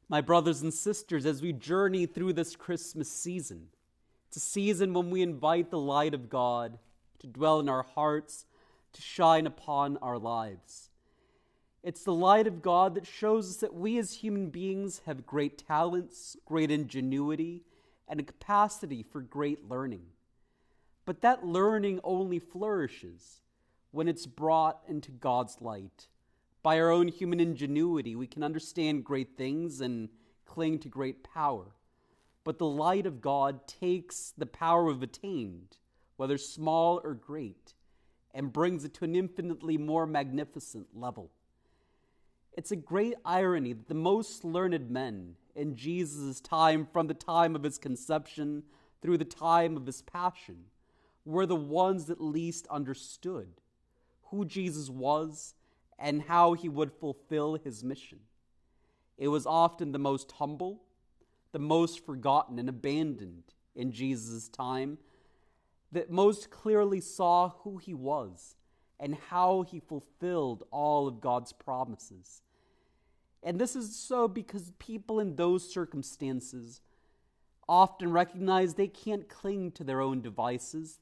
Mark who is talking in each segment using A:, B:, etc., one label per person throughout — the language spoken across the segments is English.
A: My brothers and sisters, as we journey through this Christmas season, it's a season when we invite the light of God to dwell in our hearts, to shine upon our lives. It's the light of God that shows us that we as human beings have great talents, great ingenuity, and a capacity for great learning. But that learning only flourishes when it's brought into God's light. By our own human ingenuity, we can understand great things and cling to great power. But the light of God takes the power we've attained, whether small or great, and brings it to an infinitely more magnificent level. It's a great irony that the most learned men in Jesus' time, from the time of his conception through the time of his passion, were the ones that least understood who Jesus was and how he would fulfill his mission. It was often the most humble, the most forgotten and abandoned in Jesus' time that most clearly saw who he was and how he fulfilled all of God's promises. And this is so because people in those circumstances often recognize they can't cling to their own devices.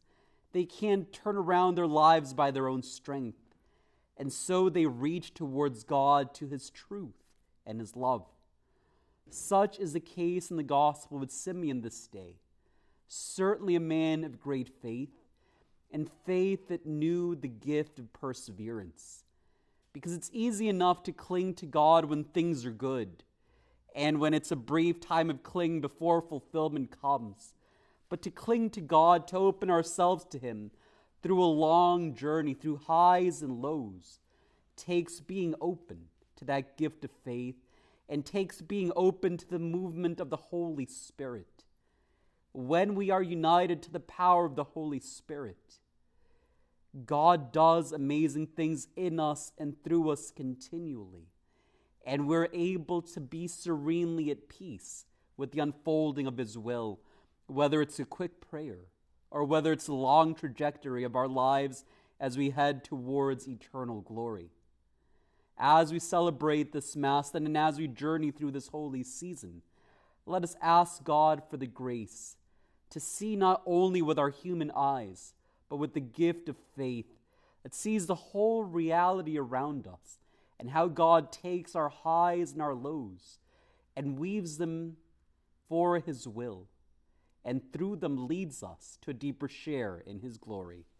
A: They can't turn around their lives by their own strength. And so they reach towards God to his truth and his love. Such is the case in the gospel with Simeon this day. Certainly a man of great faith, and faith that knew the gift of perseverance. Because it's easy enough to cling to God when things are good, and when it's a brief time of clinging before fulfillment comes. But to cling to God, to open ourselves to him, through a long journey, through highs and lows, takes being open to that gift of faith and takes being open to the movement of the Holy Spirit. When we are united to the power of the Holy Spirit, God does amazing things in us and through us continually, and we're able to be serenely at peace with the unfolding of his will, whether it's a quick prayer or whether it's a long trajectory of our lives as we head towards eternal glory. As we celebrate this Mass and as we journey through this holy season, let us ask God for the grace to see not only with our human eyes, but with the gift of faith that sees the whole reality around us and how God takes our highs and our lows and weaves them for his will, and through them leads us to a deeper share in his glory.